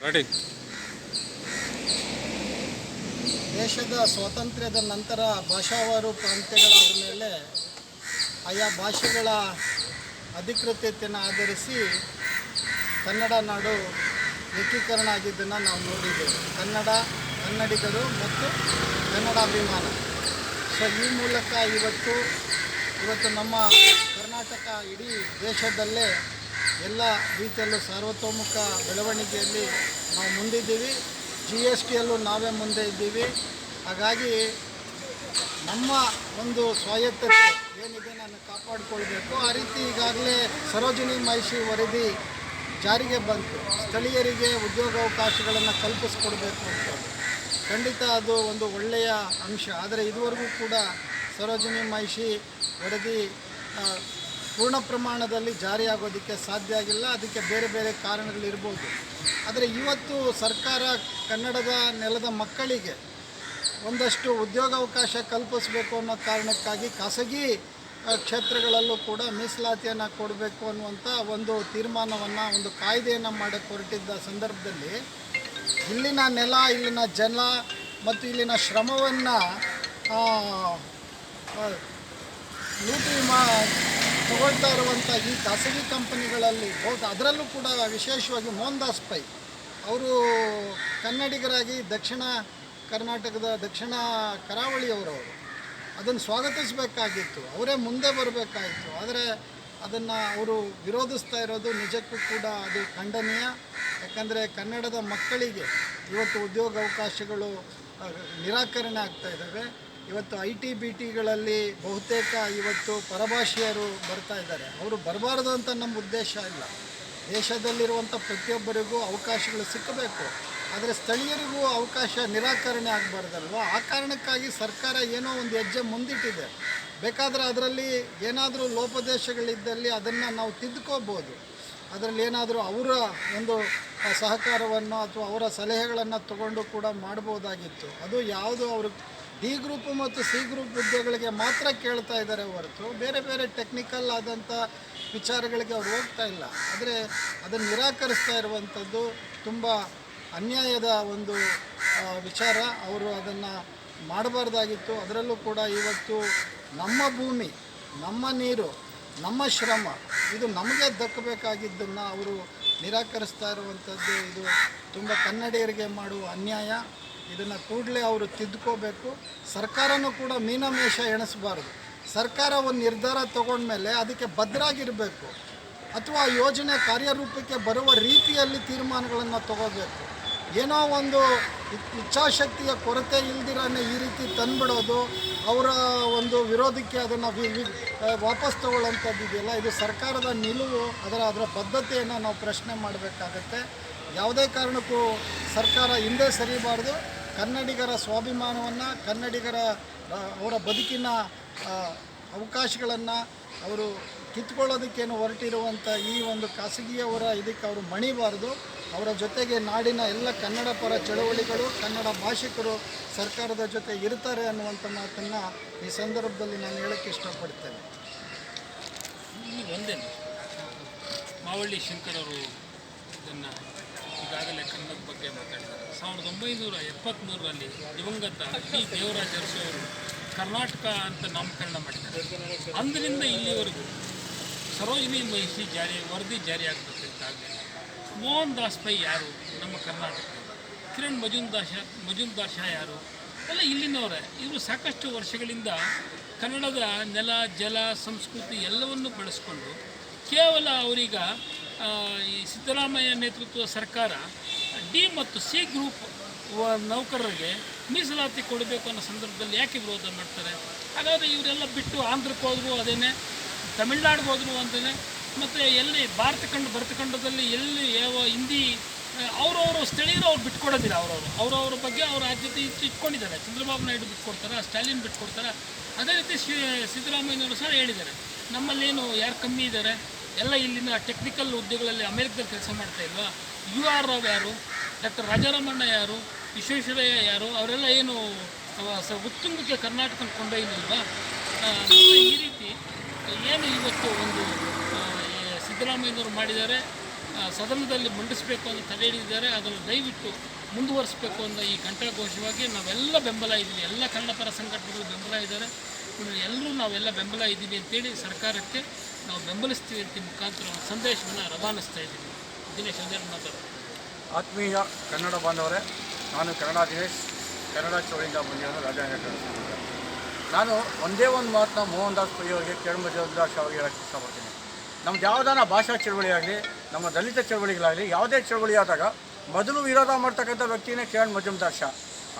Ready. ದೇಶದ ಸ್ವಾತಂತ್ರ್ಯದ ನಂತರ ಭಾಷಾವಾರು ಪ್ರಾಂತ್ಯಗಳಾದ ಮೇಲೆ ಆಯಾ ಭಾಷೆಗಳ ಅಧಿಕೃತತೆಯನ್ನು ಆಧರಿಸಿ ಕನ್ನಡ ನಾಡು ಏಕೀಕರಣ ಆಗಿದ್ದನ್ನು ನಾವು ನೋಡಿದ್ದೇವೆ. ಕನ್ನಡಿಗರು ಮತ್ತು ಕನ್ನಡಾಭಿಮಾನ. ಸೊ ಈ ಮೂಲಕ ಇವತ್ತು ನಮ್ಮ ಕರ್ನಾಟಕ ಇಡೀ ದೇಶದಲ್ಲೇ ಎಲ್ಲ ರೀತಿಯಲ್ಲೂ ಸಾರ್ವತೋಮುಖ ಬೆಳವಣಿಗೆಯಲ್ಲಿ ನಾವು ಮುಂದಿದ್ದೀವಿ. GSTಯಲ್ಲೂ ನಾವೇ ಮುಂದೆ ಇದ್ದೀವಿ. ಹಾಗಾಗಿ ನಮ್ಮ ಒಂದು ಸ್ವಾಯತ್ತತೆ ಏನಿದೆ ನಾನು ಕಾಪಾಡಿಕೊಳ್ಬೇಕು. ಆ ರೀತಿ ಈಗಾಗಲೇ ಸರೋಜಿನಿ ಮಹಿಷಿ ವರದಿ ಜಾರಿಗೆ ಬಂತು. ಸ್ಥಳೀಯರಿಗೆ ಉದ್ಯೋಗಾವಕಾಶಗಳನ್ನು ಕಲ್ಪಿಸ್ಕೊಡ್ಬೇಕು ಅಂತ. ಖಂಡಿತ ಅದು ಒಂದು ಒಳ್ಳೆಯ ಅಂಶ. ಆದರೆ ಇದುವರೆಗೂ ಕೂಡ ಸರೋಜಿನಿ ಮಹಿಷಿ ವರದಿ ಪೂರ್ಣ ಪ್ರಮಾಣದಲ್ಲಿ ಜಾರಿಯಾಗೋದಕ್ಕೆ ಸಾಧ್ಯ ಆಗಿಲ್ಲ. ಅದಕ್ಕೆ ಬೇರೆ ಬೇರೆ ಕಾರಣಗಳಿರ್ಬೋದು. ಆದರೆ ಇವತ್ತು ಸರ್ಕಾರ ಕನ್ನಡದ ನೆಲದ ಮಕ್ಕಳಿಗೆ ಒಂದಷ್ಟು ಉದ್ಯೋಗಾವಕಾಶ ಕಲ್ಪಿಸಬೇಕು ಅನ್ನೋ ಕಾರಣಕ್ಕಾಗಿ ಖಾಸಗಿ ಕ್ಷೇತ್ರಗಳಲ್ಲೂ ಕೂಡ ಮೀಸಲಾತಿಯನ್ನು ಕೊಡಬೇಕು ಅನ್ನುವಂಥ ಒಂದು ತೀರ್ಮಾನವನ್ನು, ಒಂದು ಕಾಯ್ದೆಯನ್ನು ಮಾಡಕ್ಕೆ ಹೊರಟಿದ್ದ ಸಂದರ್ಭದಲ್ಲಿ ಇಲ್ಲಿನ ನೆಲ, ಇಲ್ಲಿನ ಜನ ಮತ್ತು ಇಲ್ಲಿನ ಶ್ರಮವನ್ನು ಲೂಟಿ ತಗೊಳ್ತಾ ಇರುವಂಥ ಈ ಖಾಸಗಿ ಕಂಪನಿಗಳಲ್ಲಿ ಅದರಲ್ಲೂ ಕೂಡ ವಿಶೇಷವಾಗಿ ಮೋಹನ್ದಾಸ್ ಪೈ ಅವರು ಕನ್ನಡಿಗರಾಗಿ ದಕ್ಷಿಣ ಕರ್ನಾಟಕದ ದಕ್ಷಿಣ ಕರಾವಳಿಯವರು ಅದನ್ನು ಸ್ವಾಗತಿಸಬೇಕಾಗಿತ್ತು. ಅವರೇ ಮುಂದೆ ಬರಬೇಕಾಗಿತ್ತು. ಆದರೆ ಅದನ್ನು ಅವರು ವಿರೋಧಿಸ್ತಾ ಇರೋದು ನಿಜಕ್ಕೂ ಕೂಡ ಅದು ಖಂಡನೀಯ. ಯಾಕಂದರೆ ಕನ್ನಡದ ಮಕ್ಕಳಿಗೆ ಇವತ್ತು ಉದ್ಯೋಗಾವಕಾಶಗಳು ನಿರಾಕರಣೆ ಆಗ್ತಾ ಇದ್ದಾವೆ. ಇವತ್ತು IT-BTಗಳಲ್ಲಿ ಬಹುತೇಕ ಇವತ್ತು ಪರಭಾಷೆಯರು ಬರ್ತಾ ಇದ್ದಾರೆ. ಅವರು ಬರಬಾರ್ದು ಅಂತ ನಮ್ಮ ಉದ್ದೇಶ ಇಲ್ಲ. ದೇಶದಲ್ಲಿರುವಂಥ ಪ್ರತಿಯೊಬ್ಬರಿಗೂ ಅವಕಾಶಗಳು ಸಿಕ್ಕಬೇಕು. ಆದರೆ ಸ್ಥಳೀಯರಿಗೂ ಅವಕಾಶ ನಿರಾಕರಣೆ ಆಗಬಾರ್ದಲ್ವ. ಆ ಕಾರಣಕ್ಕಾಗಿ ಸರ್ಕಾರ ಏನೋ ಒಂದು ಹೆಜ್ಜೆ ಮುಂದಿಟ್ಟಿದೆ. ಬೇಕಾದರೆ ಅದರಲ್ಲಿ ಏನಾದರೂ ಲೋಪದೇಶಗಳಿದ್ದಲ್ಲಿ ಅದನ್ನು ನಾವು ತಿದ್ದುಕೋಬೋದು. ಅದರಲ್ಲಿ ಏನಾದರೂ ಅವರ ಒಂದು ಸಹಕಾರವನ್ನು ಅಥವಾ ಅವರ ಸಲಹೆಗಳನ್ನು ತಗೊಂಡು ಕೂಡ ಮಾಡ್ಬೋದಾಗಿತ್ತು. ಅದು ಯಾವುದು ಅವರು D ಗ್ರೂಪ್ ಮತ್ತು C ಗ್ರೂಪ್ ಹುದ್ದೆಗಳಿಗೆ ಮಾತ್ರ ಕೇಳ್ತಾ ಇದ್ದಾರೆ ಹೊರತು ಬೇರೆ ಬೇರೆ ಟೆಕ್ನಿಕಲ್ ಆದಂಥ ವಿಚಾರಗಳಿಗೆ ಅವ್ರು ಹೋಗ್ತಾ ಇಲ್ಲ. ಆದರೆ ಅದನ್ನು ನಿರಾಕರಿಸ್ತಾ ಇರುವಂಥದ್ದು ತುಂಬ ಅನ್ಯಾಯದ ಒಂದು ವಿಚಾರ. ಅವರು ಅದನ್ನು ಮಾಡಬಾರ್ದಾಗಿತ್ತು. ಅದರಲ್ಲೂ ಕೂಡ ಇವತ್ತು ನಮ್ಮ ಭೂಮಿ, ನಮ್ಮ ನೀರು, ನಮ್ಮ ಶ್ರಮ ಇದು ನಮಗೆ ದಕ್ಕಬೇಕಾಗಿದ್ದನ್ನು ಅವರು ನಿರಾಕರಿಸ್ತಾ ಇರುವಂಥದ್ದು ಇದು ತುಂಬ ಕನ್ನಡಿಗರಿಗೆ ಮಾಡುವ ಅನ್ಯಾಯ. ಇದನ್ನು ಕೂಡಲೇ ಅವರು ತಿದ್ದುಕೋಬೇಕು. ಸರ್ಕಾರನೂ ಕೂಡ ಮೀನಮೇಷ ಎಣಿಸಬಾರ್ದು. ಸರ್ಕಾರ ಒಂದು ನಿರ್ಧಾರ ತಗೊಂಡ್ಮೇಲೆ ಅದಕ್ಕೆ ಬದ್ಧರಾಗಿರಬೇಕು. ಅಥವಾ ಯೋಜನೆ ಕಾರ್ಯರೂಪಕ್ಕೆ ಬರುವ ರೀತಿಯಲ್ಲಿ ತೀರ್ಮಾನಗಳನ್ನು ತಗೋಬೇಕು. ಏನೋ ಒಂದು ಇಚ್ಛಾಶಕ್ತಿಯ ಕೊರತೆ ಇಲ್ದಿರನೇ ಈ ರೀತಿ ತಂದುಬಿಡೋದು, ಅವರ ಒಂದು ವಿರೋಧಕ್ಕೆ ಅದನ್ನು ವಾಪಸ್ ತಗೊಳ್ಳೋಂಥದ್ದು ಇದೆಯಲ್ಲ, ಇದು ಸರ್ಕಾರದ ನಿಲುವು. ಅದರ ಬದ್ಧತೆಯನ್ನು ನಾವು ಪ್ರಶ್ನೆ ಮಾಡಬೇಕಾಗತ್ತೆ. ಯಾವುದೇ ಕಾರಣಕ್ಕೂ ಸರ್ಕಾರ ಹಿಂದೆ ಸರಿಬಾರ್ದು. ಕನ್ನಡಿಗರ ಸ್ವಾಭಿಮಾನವನ್ನು, ಕನ್ನಡಿಗರ ಅವರ ಬದುಕಿನ ಅವಕಾಶಗಳನ್ನು ಅವರು ಕಿತ್ಕೊಳ್ಳೋದಕ್ಕೇನು ಹೊರಟಿರುವಂಥ ಈ ಒಂದು ಖಾಸಗಿಯವರ ಇದಕ್ಕೆ ಅವರು ಮಣಿಬಾರ್ದು. ಅವರ ಜೊತೆಗೆ ನಾಡಿನ ಎಲ್ಲ ಕನ್ನಡ ಪರ ಚಳವಳಿಗಳು, ಕನ್ನಡ ಭಾಷಿಕರು ಸರ್ಕಾರದ ಜೊತೆ ಇರ್ತಾರೆ ಅನ್ನುವಂಥ ಮಾತನ್ನು ಈ ಸಂದರ್ಭದಲ್ಲಿ ನಾನು ಹೇಳೋಕ್ಕೆ ಇಷ್ಟಪಡ್ತೇನೆ. ಒಂದೇನು ಮಾವಳ್ಳಿ ಶಂಕರ್ ಅವರು ಇದನ್ನು ಈಗಾಗಲೇ ಕನ್ನಡದ ಬಗ್ಗೆ ಮಾತಾಡಿದ್ದಾರೆ. 1973ರಲ್ಲಿ ದಿವಂಗತ D ದೇವರಾಜ ಅರಸು ಅವರು ಕರ್ನಾಟಕ ಅಂತ ನಾಮಕರಣ ಮಾಡಿದ್ದಾರೆ. ಅಂದಿನಿಂದ ಇಲ್ಲಿವರೆಗೂ ಸರೋಜಿನಿ ಮಹಿಷಿ ವರದಿ ಜಾರಿಯಾಗಬೇಕಂತಾಗಲಿಲ್ಲ. ಮೋಹನ್ದಾಸ್ ಪೈ ಯಾರು? ನಮ್ಮ ಕರ್ನಾಟಕ. ಕಿರಣ್ ಮಜುಮ್ದಾರ್ ಶಾ ಯಾರು? ಎಲ್ಲ ಇಲ್ಲಿನವರೇ. ಇವರು ಸಾಕಷ್ಟು ವರ್ಷಗಳಿಂದ ಕನ್ನಡದ ನೆಲ, ಜಲ, ಸಂಸ್ಕೃತಿ ಎಲ್ಲವನ್ನು ಬಳಸ್ಕೊಂಡು ಕೇವಲ ಅವರೀಗ ಈ ಸಿದ್ದರಾಮಯ್ಯ ನೇತೃತ್ವದ ಸರ್ಕಾರ D ಮತ್ತು C ಗ್ರೂಪ್ ನೌಕರರಿಗೆ ಮೀಸಲಾತಿ ಕೊಡಬೇಕು ಅನ್ನೋ ಸಂದರ್ಭದಲ್ಲಿ ಯಾಕೆ ವಿರೋಧ ಮಾಡ್ತಾರೆ? ಹಾಗಾದರೆ ಇವರೆಲ್ಲ ಬಿಟ್ಟು ಆಂಧ್ರಕ್ಕೆ ಹೋದ್ರು ಅದೇನೆ, ತಮಿಳ್ನಾಡಿಗೆ ಹೋದ್ರು ಅಂತಲೇ, ಮತ್ತು ಎಲ್ಲಿ ಭಾರತಖಂಡದಲ್ಲಿ ಎಲ್ಲಿ ಯಾವ ಹಿಂದಿ ಅವರವರು ಸ್ಥಳೀಯರು ಅವ್ರು ಬಿಟ್ಕೊಡೋದಿಲ್ಲ. ಅವರವ್ರ ಬಗ್ಗೆ ಅವ್ರ ಆದ್ಯತೆ ಇಟ್ಕೊಂಡಿದ್ದಾರೆ. ಚಂದ್ರಬಾಬು ನಾಯ್ಡು ಬಿಟ್ಕೊಡ್ತಾರೆ, ಸ್ಟಾಲಿನ್ ಬಿಟ್ಕೊಡ್ತಾರೆ. ಅದೇ ರೀತಿ ಸಿದ್ದರಾಮಯ್ಯನವರು ಸಹ ಹೇಳಿದ್ದಾರೆ, ನಮ್ಮಲ್ಲೇನು ಯಾರು ಕಮ್ಮಿ ಇದ್ದಾರೆ, ಎಲ್ಲ ಇಲ್ಲಿನ ಟೆಕ್ನಿಕಲ್ ಹುದ್ದೆಗಳಲ್ಲಿ ಅಮೆರಿಕದಲ್ಲಿ ಕೆಲಸ ಮಾಡ್ತಾ ಇಲ್ವಾ? UR ರಾವ್ ಯಾರು? ಡಾಕ್ಟರ್ ರಾಜಾರಾಮಣ್ಣ ಯಾರು? ವಿಶ್ವೇಶ್ವರಯ್ಯ ಯಾರು? ಅವರೆಲ್ಲ ಏನು ಉತ್ತುಂಗಕ್ಕೆ ಕರ್ನಾಟಕ ಕೊಂಡೊಯ್ಯಲಿಲ್ವಾ? ಈ ರೀತಿ ಏನು ಇವತ್ತು ಒಂದು ಸಿದ್ದರಾಮಯ್ಯನವರು ಮಾಡಿದ್ದಾರೆ. ಸದನದಲ್ಲಿ ಮಂಡಿಸಬೇಕು ಅಂತ ತಡೆ ಹಿಡಿದಿದ್ದಾರೆ. ಅದನ್ನು ದಯವಿಟ್ಟು ಮುಂದುವರಿಸಬೇಕು ಅಂತ ಈ ಕಂಠಘೋಷವಾಗಿ ನಾವೆಲ್ಲ ಬೆಂಬಲ ಇದ್ದೀವಿ. ಎಲ್ಲ ಕನ್ನಡ ಪರ ಸಂಘಟನೆಗಳು ಬೆಂಬಲ ಇದ್ದಾರೆ. ಎಲ್ಲರೂ ನಾವೆಲ್ಲ ಬೆಂಬಲ ಇದ್ದೀವಿ ಅಂತೇಳಿ ಸರ್ಕಾರಕ್ಕೆ ನಾವು ಬೆಂಬಲಿಸ್ತೀವಿ ಅಂತ ಮುಖಾಂತರ ಒಂದು ಸಂದೇಶವನ್ನು ರವಾನಿಸ್ತಾ ಇದ್ದೀವಿ. ದಿನೇಶ್ ಒಂದೆರಡು ಮಾತಾಡೋದು. ಆತ್ಮೀಯ ಕನ್ನಡ ಬಾಂಧವರೇ, ನಾನು ಕನ್ನಡ ದಿನೇಶ್, ಕನ್ನಡ ಚೌಳಿಯಿಂದ ಬಂದಿರೋದು ರಾಜಾಂಗ. ನಾನು ಒಂದೇ ಒಂದು ಮಾತನ್ನ ಮೋಹನ್ ದಾಸ್ ಪೈ ಅವರಿಗೆ, ಕಿರಣ್ ಮಜುಮ್ದಾರ್ ಅವರಿಗೆ ಹೇಳಕ್ಕೆ ಇಷ್ಟಪಡ್ತೀನಿ. ನಮ್ದು ಯಾವುದಾನ ಭಾಷಾ ಚಳವಳಿ ಆಗಲಿ, ನಮ್ಮ ದಲಿತ ಚಳವಳಿಗಳಾಗಲಿ, ಯಾವುದೇ ಚಳವಳಿ ಆದಾಗ ಮೊದಲು ವಿರೋಧ ಮಾಡ್ತಕ್ಕಂಥ ವ್ಯಕ್ತಿನೇ ಕಿರಣ್ ಮಜುಮ್ದಾರ್ ಶಾ.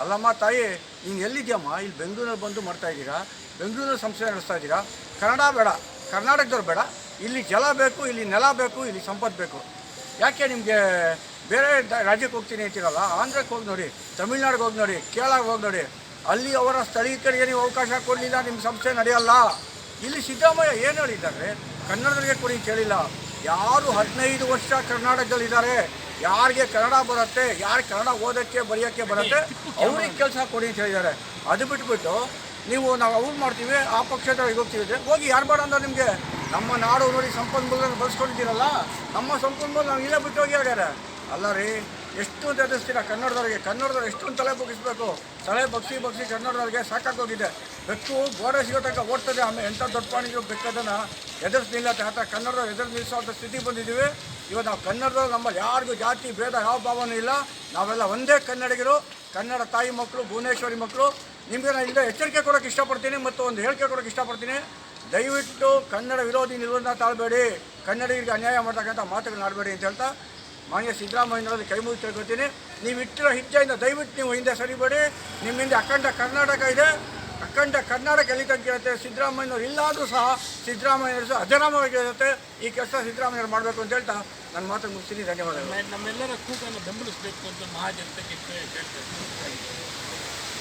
ಅಲ್ಲಮ್ಮ ತಾಯಿ, ನೀನು ಎಲ್ಲಿದ್ಯಮ್ಮ? ಇಲ್ಲಿ ಬೆಂಗಳೂರಲ್ಲಿ ಬಂದು ಮಾಡ್ತಾಯಿದ್ದೀರಾ, ಬೆಂಗಳೂರಲ್ಲಿ ಸಂಸ್ಥೆ ನಡೆಸ್ತಾ ಇದ್ದೀರಾ. ಕನ್ನಡ ಬೇಡ, ಕರ್ನಾಟಕದವ್ರು ಬೇಡ, ಇಲ್ಲಿ ಜಲ ಬೇಕು, ಇಲ್ಲಿ ನೆಲ ಬೇಕು, ಇಲ್ಲಿ ಸಂಪತ್ತು ಬೇಕು. ಯಾಕೆ ನಿಮಗೆ ಬೇರೆ ರಾಜ್ಯಕ್ಕೆ ಹೋಗ್ತೀನಿ ಅಂತೀರಲ್ಲ? ಆಂಧ್ರಕ್ಕೆ ಹೋಗಿ ನೋಡಿ, ತಮಿಳ್ನಾಡಿಗೆ ಹೋಗಿ ನೋಡಿ, ಕೇರಳಕ್ಕೆ ಹೋಗಿ ನೋಡಿ. ಅಲ್ಲಿ ಅವರ ಸ್ಥಳೀಕರಿಗೆ ನೀವು ಅವಕಾಶ ಕೊಡಲಿಲ್ಲ, ನಿಮ್ಮ ಸಂಸ್ಥೆ ನಡೆಯಲ್ಲ. ಇಲ್ಲಿ ಸಿದ್ದರಾಮಯ್ಯ ಏನು ಹೇಳಿದ್ದಾರೆ? ಕನ್ನಡದವರಿಗೆ ಕೊಡಿ ಅಂತ ಹೇಳಿಲ್ಲ. ಯಾರು 15 ವರ್ಷ ಕರ್ನಾಟಕದಲ್ಲಿದ್ದಾರೆ, ಯಾರಿಗೆ ಕನ್ನಡ ಬರುತ್ತೆ, ಯಾರು ಕನ್ನಡ ಓದೋಕ್ಕೆ ಬರೆಯೋಕ್ಕೆ ಬರುತ್ತೆ, ಅವ್ರಿಗೆ ಕೆಲಸ ಕೊಡಿ ಅಂತ ಹೇಳಿದ್ದಾರೆ. ಅದು ಬಿಟ್ಬಿಟ್ಟು ನಾವು ಅವ್ರು ಮಾಡ್ತೀವಿ, ಆ ಪಕ್ಷದವ್ರಿಗೆ ಹೋಗ್ತೀವಿ, ಹೋಗಿ ಯಾರು ಬೇಡ ಅಂದ್ರೆ ನಿಮಗೆ? ನಮ್ಮ ನಾಡು ನೋಡಿ ಸಂಪನ್ಮೂಲಗಳನ್ನು ಬಳಸ್ಕೊಂಡಿದ್ದೀರಲ್ಲ, ನಮ್ಮ ಸಂಪನ್ಮೂಲ ನಾವು ಇಲ್ಲೇ ಬಿಟ್ಟು ಹೋಗಿ ಹೇಳ್ಯಾರ. ಅಲ್ಲ ರೀ, ಎಷ್ಟು ಅಂತ ಎದುರಿಸ್ತೀರ ಕನ್ನಡದವ್ರು ಎಷ್ಟು ತಲೆ ಬಗ್ಗಿಸ್ಬೇಕು? ತಲೆ ಬಗ್ಸಿ ಕನ್ನಡದವ್ರಿಗೆ ಸಾಕಾಗೋಗಿದೆ. ಬೆಕ್ಕು ಗೋಡೆ ಸಿಗೋ ತನಕ ಓಡ್ತದೆ, ಆಮೇಲೆ ಎಂಥ ದೊಡ್ಡ ಪ್ರಾಣಿಗಳು ಬೆಕ್ಕದನ್ನು ಎದುರಿಸಿ ನಿಲ್ಲತ್ತೆ. ಆ ಥರ ಕನ್ನಡದವ್ರು ಎದುರು ನಿಲ್ಲಿಸೋಂಥ ಸ್ಥಿತಿ ಬಂದಿದ್ದೀವಿ. ಇವತ್ತು ನಾವು ಕನ್ನಡದವ್ರು, ನಮ್ಮಲ್ಲಿ ಯಾರಿಗೂ ಜಾತಿ ಭೇದ ಯಾವ ಭಾವನೂ ಇಲ್ಲ. ನಾವೆಲ್ಲ ಒಂದೇ ಕನ್ನಡಿಗರು, ಕನ್ನಡ ತಾಯಿ ಮಕ್ಕಳು, ಭುವನೇಶ್ವರಿ ಮಕ್ಕಳು. ನಿಮಗೆ ನಾನು ಇಲ್ಲದೆ ಎಚ್ಚರಿಕೆ ಕೊಡೋಕ್ಕೆ ಇಷ್ಟಪಡ್ತೀನಿ ಮತ್ತು ಒಂದು ಹೇಳಿಕೆ ಕೊಡೋಕ್ಕೆ ಇಷ್ಟಪಡ್ತೀನಿ. ದಯವಿಟ್ಟು ಕನ್ನಡ ವಿರೋಧಿ ನಿಲುವನ್ನು ತಾಳಬೇಡಿ, ಕನ್ನಡಿಗರಿಗೆ ಅನ್ಯಾಯ ಮಾಡ್ತಕ್ಕಂಥ ಮಾತುಗಳನ್ನ ಆಡಬೇಡಿ ಅಂತ ಹೇಳ್ತಾ ಮಾನ್ಯ ಸಿದ್ದರಾಮಯ್ಯನವರಲ್ಲಿ ಕೈ ಮುಗಿ ತಿಳ್ಕೊತೀನಿ. ನೀವು ಇಟ್ಟಿರೋ ಹೆಜ್ಜೆಯಿಂದ ದಯವಿಟ್ಟು ನೀವು ಹಿಂದೆ ಸರಿಬೇಡಿ. ನಿಮ್ಮ ಹಿಂದೆ ಅಖಂಡ ಕರ್ನಾಟಕ ಇದೆ. ಅಖಂಡ ಕರ್ನಾಟಕ ಎಲ್ಲಿ ತನಕ ಇರುತ್ತೆ. ಸಿದ್ದರಾಮಯ್ಯನವ್ರು ಇಲ್ಲಾದರೂ ಸಹ ಸಿದ್ದರಾಮಯ್ಯನವರು ಸಹ ಅಜರಾಮವಾಗಿರುತ್ತೆ. ಈ ಕೆಲಸ ಸಿದ್ದರಾಮಯ್ಯವ್ರು ಮಾಡಬೇಕು ಅಂತ ಹೇಳ್ತಾ ನನ್ನ ಮಾತು ಮುಗಿಸ್ತೀನಿ. ಧನ್ಯವಾದಗಳು. ನಮ್ಮೆಲ್ಲರ ಕೂಗನ್ನು ಬೆಂಬಲಿಸಬೇಕು ಅಂತ ಮಹಾಜನತೆಗೆ ಹೇಳ್ತೇವೆ.